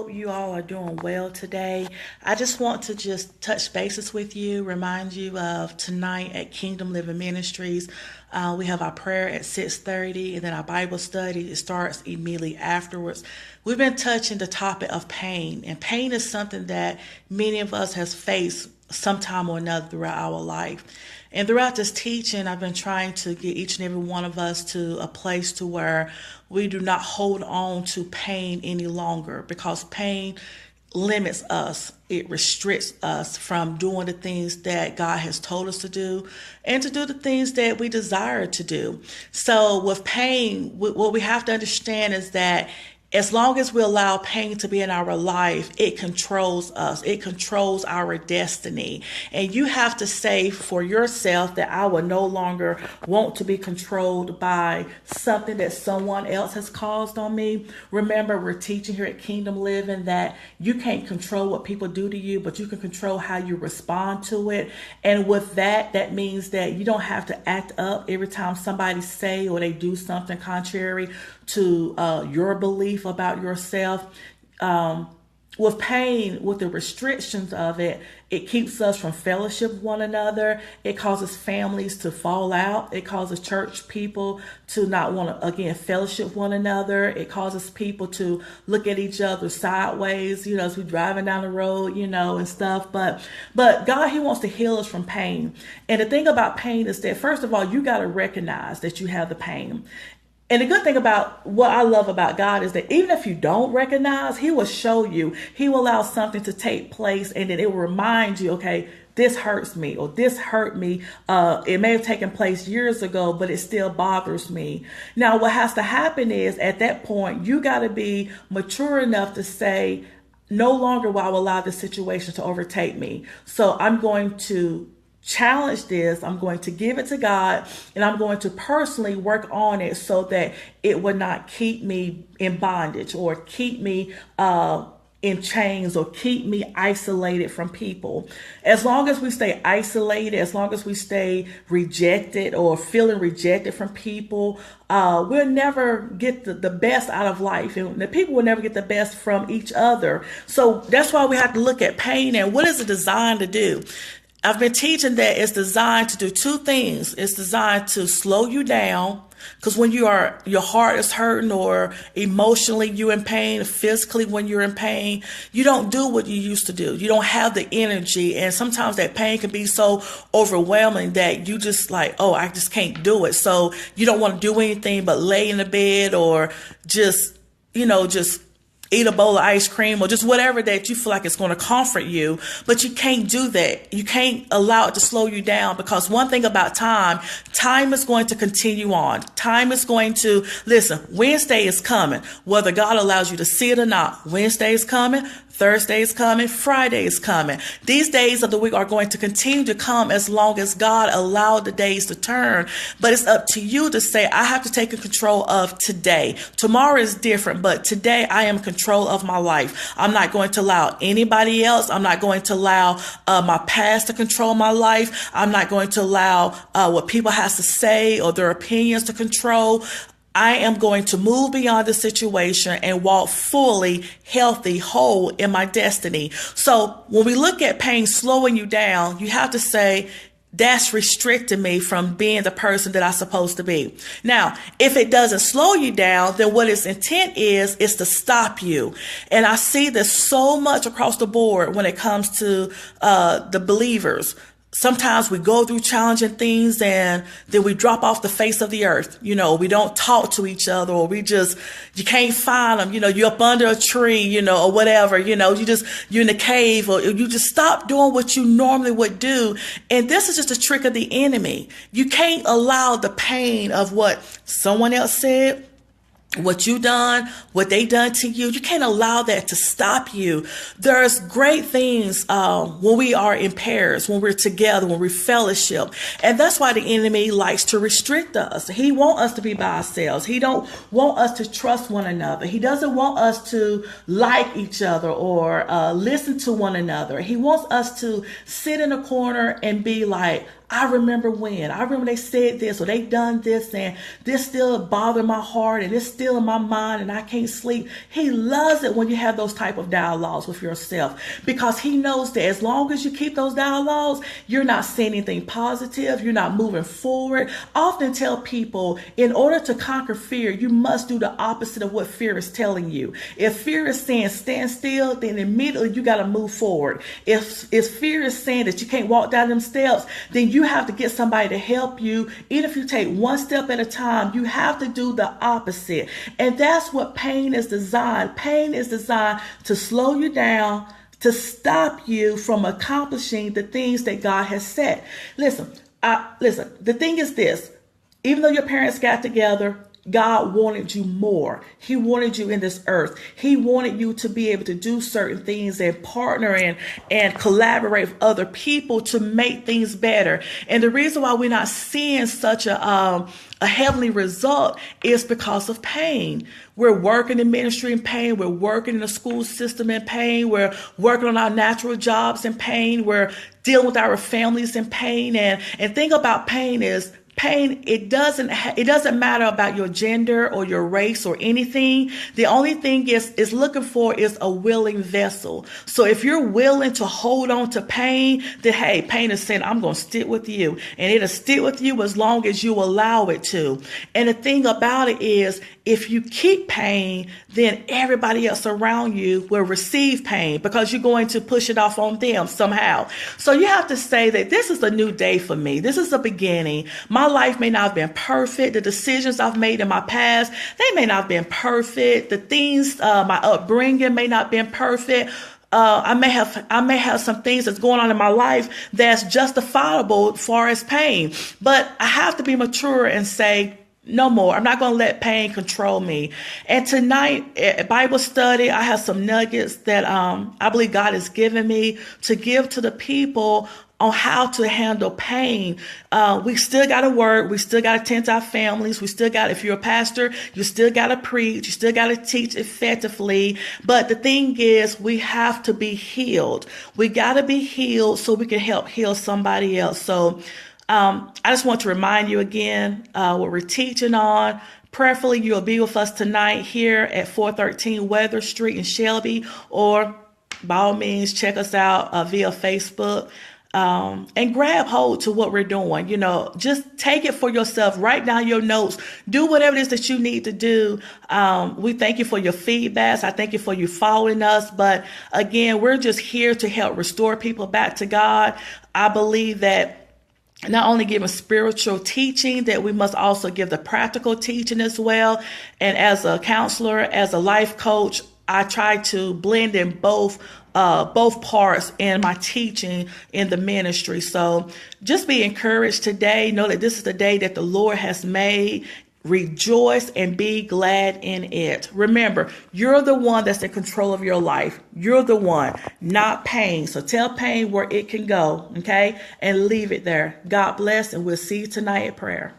hope you all are doing well today. I just want to just touch bases with you, remind you of tonight at Kingdom Living Ministries. We have our prayer at 6:30, and then our Bible study. It starts immediately afterwards. We've been touching the topic of pain, and pain is something that many of us has faced sometime or another throughout our life. And throughout this teaching, I've been trying to get each and every one of us to a place to where we do not hold on to pain any longer, because pain limits us. It restricts us from doing the things that God has told us to do and to do the things that we desire to do. So with pain, what we have to understand is that as long as we allow pain to be in our life, it controls us. It controls our destiny. And you have to say for yourself that I will no longer want to be controlled by something that someone else has caused on me. Remember, we're teaching here at Kingdom Living that you can't control what people do to you, but you can control how you respond to it. And with that, that means that you don't have to act up every time somebody say or they do something contrary to your belief about yourself. With pain, with the restrictions of it, it keeps us from fellowship with one another. It causes families to fall out. It causes church people to not want to, again, fellowship with one another. It causes people to look at each other sideways, as we're driving down the road, and stuff. But God, He wants to heal us from pain. And the thing about pain is that, first of all, you got to recognize that you have the pain. And the good thing about what I love about God is that even if you don't recognize, He will show you. He will allow something to take place, and then it will remind you, okay, this hurts me, or this hurt me. It may have taken place years ago, but it still bothers me. Now, what has to happen is at that point, you got to be mature enough to say, no longer will I allow this situation to overtake me. So I'm going to challenge this. I'm going to give it to God, and I'm going to personally work on it so that it will not keep me in bondage or keep me in chains or keep me isolated from people. As long as we stay isolated, as long as we stay rejected or feeling rejected from people, we'll never get the best out of life, and the people will never get the best from each other. So that's why we have to look at pain and what is it designed to do. I've been teaching that it's designed to do two things. It's designed to slow you down, because when your heart is hurting, or emotionally you're in pain, physically when you're in pain, you don't do what you used to do. You don't have the energy. And sometimes that pain can be so overwhelming that you just like, oh, I just can't do it. So you don't want to do anything but lay in the bed or just eat a bowl of ice cream or just whatever that you feel like it's going to comfort you. But you can't do that. You can't allow it to slow you down, because one thing about time is going to continue on. Time is going to, listen, Wednesday is coming. Whether God allows you to see it or not, Wednesday is coming. Thursday is coming, Friday is coming. These days of the week are going to continue to come as long as God allowed the days to turn. But it's up to you to say, I have to take control of today. Tomorrow is different, but today I am in control of my life. I'm not going to allow anybody else. I'm not going to allow my past to control my life. I'm not going to allow what people have to say or their opinions to control. I am going to move beyond the situation and walk fully healthy, whole in my destiny. So when we look at pain slowing you down, you have to say, that's restricting me from being the person that I'm supposed to be. Now, if it doesn't slow you down, then what its intent is to stop you. And I see this so much across the board when it comes to the believers. Sometimes we go through challenging things and then we drop off the face of the earth. We don't talk to each other, or you can't find them. You're up under a tree, or whatever, you're in a cave, or you just stop doing what you normally would do. And this is just a trick of the enemy. You can't allow the pain of what someone else said, what you done, what they done to you. You can't allow that to stop you. There's great things when we are in pairs, when we're together, when we fellowship. And that's why the enemy likes to restrict us. He wants us to be by ourselves. He don't want us to trust one another. He doesn't want us to like each other or listen to one another. He wants us to sit in a corner and be like, I remember they said this or they done this, and this still bothered my heart, and it's still in my mind, and I can't sleep. He loves it when you have those type of dialogues with yourself, because he knows that as long as you keep those dialogues, you're not saying anything positive. You're not moving forward. I often tell people, in order to conquer fear, you must do the opposite of what fear is telling you. If fear is saying stand still, then immediately you got to move forward. If fear is saying that you can't walk down them steps, then you have to get somebody to help you. Even if you take one step at a time, you have to do the opposite. And that's what pain is designed. Pain is designed to slow you down, to stop you from accomplishing the things that God has set. Listen, the thing is this: even though your parents got together, God wanted you more. He wanted you in this earth. He wanted you to be able to do certain things and partner and collaborate with other people to make things better. And the reason why we're not seeing such a heavenly result is because of pain. We're working in ministry in pain. We're working in the school system in pain. We're working on our natural jobs in pain. We're dealing with our families in pain. And thing about pain is, pain, it doesn't matter about your gender or your race or anything. The only thing is looking for is a willing vessel. So if you're willing to hold on to pain, then hey, pain is saying, I'm going to stick with you. And it'll stick with you as long as you allow it to. And the thing about it is, if you keep pain, then everybody else around you will receive pain, because you're going to push it off on them somehow. So you have to say that this is a new day for me. This is a beginning. My life may not have been perfect. The decisions I've made in my past, they may not have been perfect. The things, my upbringing may not have been perfect. I may have some things that's going on in my life that's justifiable as far as pain, but I have to be mature and say, no more. I'm not going to let pain control me. And tonight at Bible study, I have some nuggets that I believe God has given me to give to the people on how to handle pain. We still got to work. We still got to tend to our families. We still got, if you're a pastor, you still got to preach. You still got to teach effectively. But the thing is, we have to be healed. We got to be healed so we can help heal somebody else. So I just want to remind you again what we're teaching on. Prayerfully, you'll be with us tonight here at 413 Weather Street in Shelby, or by all means, check us out via Facebook. And grab hold to what we're doing. Just take it for yourself. Write down your notes. Do whatever it is that you need to do. We thank you for your feedbacks. I thank you for you following us. But again, we're just here to help restore people back to God. I believe that not only giving spiritual teaching, that we must also give the practical teaching as well. And as a counselor, as a life coach, I try to blend in both parts in my teaching in the ministry. So just be encouraged today. Know that this is the day that the Lord has made. Rejoice and be glad in it. Remember, you're the one that's in control of your life. You're the one, not pain. So tell pain where it can go, okay? And leave it there. God bless, and we'll see you tonight at prayer.